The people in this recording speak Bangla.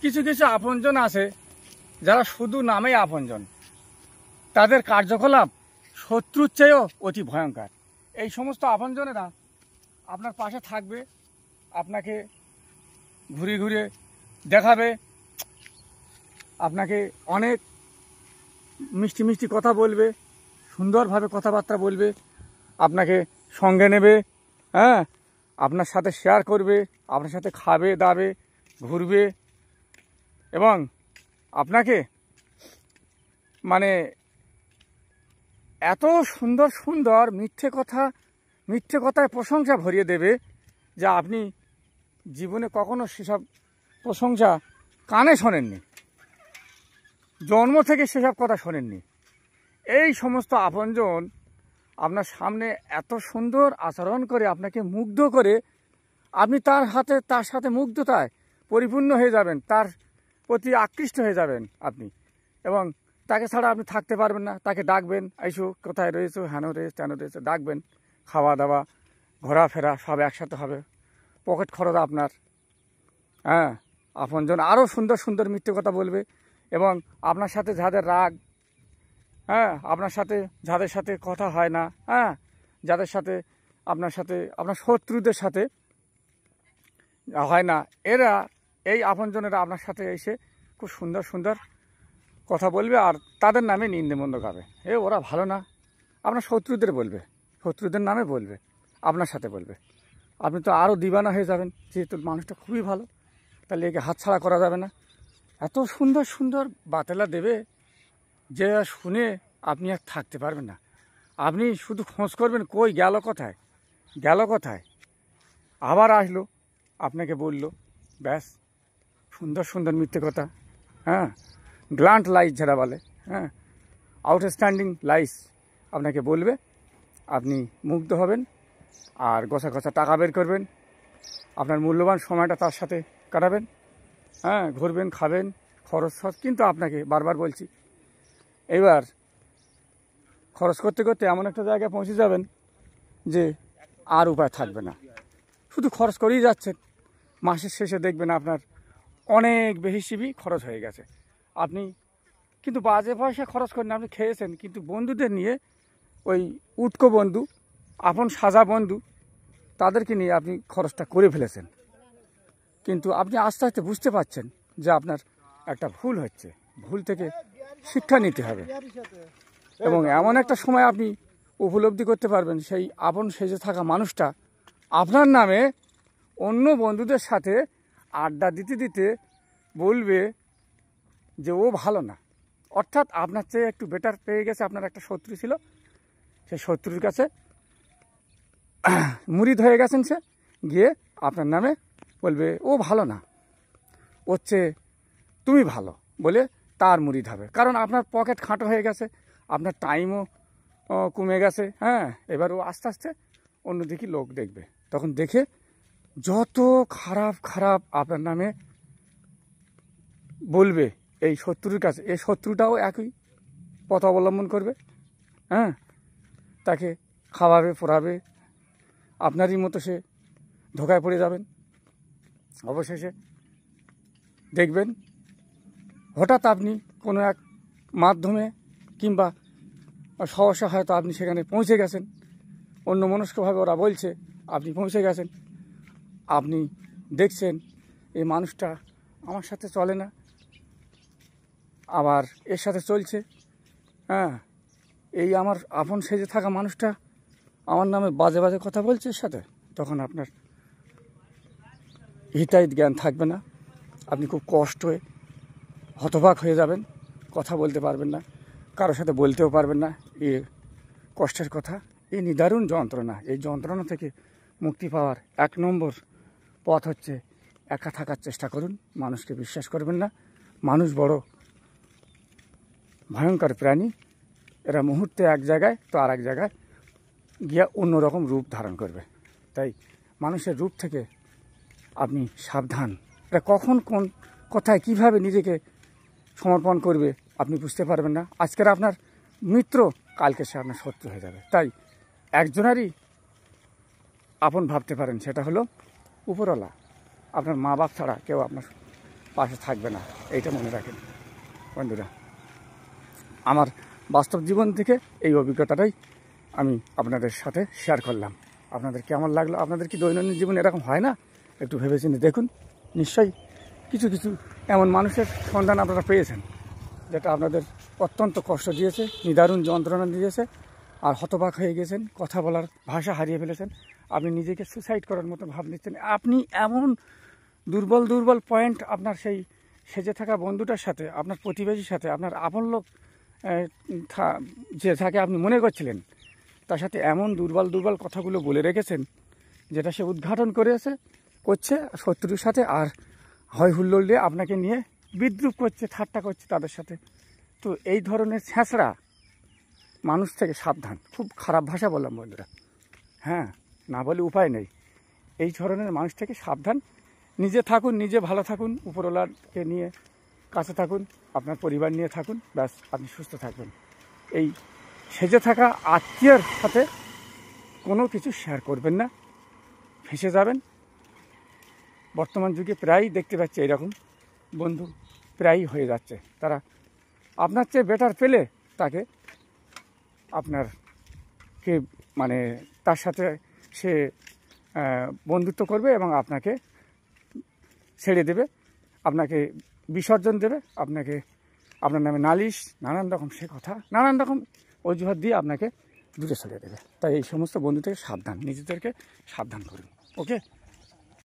কিছু কিছু আপনজন আছে যারা শুধু নামেই আপনজন, তাদের কার্যকলাপ শত্রুর চেয়েও অতি ভয়ঙ্কর। এই সমস্ত আপনজনেরা আপনার পাশে থাকবে, আপনাকে ঘুরে ঘুরে দেখাবে, আপনাকে অনেক মিষ্টি মিষ্টি কথা বলবে, সুন্দরভাবে কথাবার্তা বলবে, আপনাকে সঙ্গে নেবে, হ্যাঁ, আপনার সাথে শেয়ার করবে, আপনার সাথে খাবে দাবে, ঘুরবে এবং আপনাকে মানে এত সুন্দর সুন্দর মিথ্যে কথায় প্রশংসা ভরিয়ে দেবে যা আপনি জীবনে কখনো সেসব প্রশংসা কানে শোনেননি, জন্ম থেকে সেসব কথা শোনেননি। এই সমস্ত আপনজন আপনার সামনে এত সুন্দর আচরণ করে আপনাকে মুগ্ধ করে, আপনি তার সাথে মুগ্ধতায় পরিপূর্ণ হয়ে যাবেন, তার প্রতি আকৃষ্ট হয়ে যাবেন আপনি, এবং তাকে ছাড়া আপনি থাকতে পারবেন না। তাকে ডাকবেন, আইসো, কোথায় রয়েছো, হেন রয়েছে তেন রয়েছে, ডাকবেন, খাওয়া দাওয়া ঘোরাফেরা সব একসাথে হবে, পকেট খরচ আপনার। হ্যাঁ, আপনজন আরও সুন্দর সুন্দর মিথ্যে কথা বলবে এবং আপনার সাথে যাদের রাগ, হ্যাঁ, আপনার সাথে কথা হয় না, হ্যাঁ, আপনার শত্রুদের সাথে হয় না, এই আপনজনেরা আপনার সাথে এসে খুব সুন্দর সুন্দর কথা বলবে আর তাদের নামে নিন্দে-মন্দ গাবে। ওরা ভালো না, আপনার শত্রুদের নামে বলবে, আপনার সাথে বলবে। আপনি তো আরও দিবানা হয়ে যাবেন, যেহেতু মানুষটা খুবই ভালো, তাহলে একে হাতছাড়া করা যাবে না। এত সুন্দর সুন্দর বাতেলা দেবে যে শুনে আপনি আর থাকতে পারবেন না। আপনি শুধু খোঁজ করবেন, কই গেল, কোথায় আবার আসলো, আপনাকে বলল, ব্যাস। সুন্দর সুন্দর মিথ্যে কথা, হ্যাঁ, গ্ল্যান্ট লাইস যারা বলে, হ্যাঁ, আউটস্ট্যান্ডিং লাইস আপনাকে বলবে, আপনি মুগ্ধ হবেন আর গোছা টাকা বের করবেন, আপনার মূল্যবান সময়টা তার সাথে কাটাবেন, হ্যাঁ, ঘুরবেন, খাবেন, খরচ। কিন্তু আপনাকে বারবার বলছি, এবার খরচ করতে করতে এমন একটা জায়গায় পৌঁছে যাবেন যে আর উপায় থাকবে না, শুধু খরচ করেই যাচ্ছেন। মাসের শেষে দেখবেন আপনার অনেক বেশি খরচ হয়ে গেছে। আপনি কিন্তু বাজে পয়সা খরচ করেন, আপনি খেয়েছেন, কিন্তু বন্ধুদের নিয়ে, ওই উটকো বন্ধু, আপন সাজা বন্ধু, তাদেরকে নিয়ে আপনি খরচটা করে ফেলেছেন। কিন্তু আপনি আস্তে আস্তে বুঝতে পারছেন যে আপনার একটা ভুল হচ্ছে, ভুল থেকে শিক্ষা নিতে হবে, এবং এমন একটা সময় আপনি উপলব্ধি করতে পারবেন সেই আপন সেজে থাকা মানুষটা আপনার নামে অন্য বন্ধুদের সাথে আড্ডা দিতে দিতে বলবে যে ও ভালো না, অর্থাৎ আপনার চেয়ে একটু বেটার পেয়ে গেছে। আপনার একটা শত্রু ছিল, সেই শত্রুর কাছে মুরিদ হয়ে গেছেন, সে গিয়ে আপনার নামে বলবে ও ভালো না, ওর চেয়ে তুমি ভালো বলে তার মুরিদ হবে। কারণ আপনার পকেট খাঁটো হয়ে গেছে, আপনার টাইমও কমে গেছে, হ্যাঁ। এবার ও আস্তে আস্তে অন্যদিকে লোক দেখবে, তখন দেখে যত খারাপ আপনার নামে বলবে এই শত্রুর কাছে, এই শত্রুটাও একই পথ অবলম্বন করবে, হ্যাঁ, তাকে খাওয়াবে পরাবে, আপনারই মতো সে ধোকায় পড়ে যাবেন। অবশেষে দেখবেন হঠাৎ আপনি কোনো এক মাধ্যমে কিংবা সহসা হয়তো আপনি সেখানে পৌঁছে গেছেন, অন্যমনস্কভাবে ওরা বলছে, আপনি পৌঁছে গেছেন, আপনি দেখছেন এই মানুষটা আমার সাথে চলে না, আবার এর সাথে চলছে, হ্যাঁ, এই আমার আপন সেজে থাকা মানুষটা আমার নামে বাজে বাজে কথা বলছে এর সাথে। তখন আপনার হিতাহিত জ্ঞান থাকবে না, আপনি খুব কষ্ট হয়ে হতবাক হয়ে যাবেন, কথা বলতে পারবেন না, কারোর সাথে বলতেও পারবেন না এ কষ্টের কথা, এই নিদারুণ যন্ত্রণা। এই যন্ত্রণা থেকে মুক্তি পাওয়ার 1 নম্বর পথ হচ্ছে একা থাকার চেষ্টা করুন, মানুষকে বিশ্বাস করবেন না। মানুষ বড় ভয়ঙ্কর প্রাণী, এরা মুহূর্তে এক জায়গায় তো আর এক জায়গায় গিয়া অন্যরকম রূপ ধারণ করবে। তাই মানুষের রূপ থেকে আপনি সাবধান। এটা কখন কোন কথায় কিভাবে নিজেকে সমর্পণ করবে আপনি বুঝতে পারবেন না। আজকের আপনার মিত্র, কালকে সে আপনার শত্রু হয়ে যাবে। তাই একজনেরই আপন ভাবতে পারেন, সেটা হলো উপরওয়ালা। আপনার মা বাপ ছাড়া কেউ আপনার পাশে থাকবে না, এইটা মনে রাখেন বন্ধুরা। আমার বাস্তব জীবন থেকে এই অভিজ্ঞতাটাই আমি আপনাদের সাথে শেয়ার করলাম। আপনাদের কেমন লাগলো? আপনাদের কি দৈনন্দিন জীবন এরকম হয় না? একটু ভেবেচিন্তে দেখুন। নিশ্চয়ই কিছু কিছু এমন মানুষের সন্ধান আপনারা পেয়েছেন যেটা আপনাদের অত্যন্ত কষ্ট দিয়েছে, নিদারুণ যন্ত্রণা দিয়েছে, আর হতবাক হয়ে গেছেন, কথা বলার ভাষা হারিয়ে ফেলেছেন, আপনি নিজেকে সুসাইড করার মতো ভাব নিচ্ছেন। আপনি এমন দুর্বল দুর্বল পয়েন্ট আপনার সেই সেজে থাকা বন্ধুটার সাথে, আপনার প্রতিবেশীর সাথে, আপনার আপন লোক যে থাকে আপনি মনে করছিলেন, তার সাথে এমন দুর্বল দুর্বল কথাগুলো বলে রেখেছেন যেটা সে উদ্ঘাটন করছে শত্রুর সাথে, আর হয় হুল্লোড় দিয়ে আপনাকে নিয়ে বিদ্রুপ করছে, ঠাট্টা করছে তাদের সাথে। তো এই ধরনের ছেঁচড়া মানুষ থেকে সাবধান। খুব খারাপ ভাষা বললাম বন্ধুরা, হ্যাঁ, না বলে উপায় নেই। এই ধরনের মানুষ থেকে সাবধান। নিজে থাকুন, নিজে ভালো থাকুন, উপরওয়ালাকে নিয়ে কাছে থাকুন, আপনার পরিবার নিয়ে থাকুন, ব্যাস আপনি সুস্থ থাকবেন। এই সেজে থাকা আত্মীয়ের সাথে কোনো কিছু শেয়ার করবেন না, ফেঁসে যাবেন। বর্তমান যুগে প্রায়ই দেখতে পাচ্ছি এরকম বন্ধু প্রায়ই হয়ে যাচ্ছে। তারা আপনার চেয়ে বেটার পেলে তাকে আপনারকে মানে তার সাথে সে বন্ধুত্ব করবে এবং আপনাকে ছেড়ে দেবে, আপনাকে বিসর্জন দেবে, আপনার নামে নালিশ, নানান রকম সে কথা, নানান রকম অজুহাত দিয়ে আপনাকে দূরে সরিয়ে দেবে। তাই এই সমস্ত বন্ধু থেকে সাবধান, নিজেদেরকে সাবধান করুন। ওকে।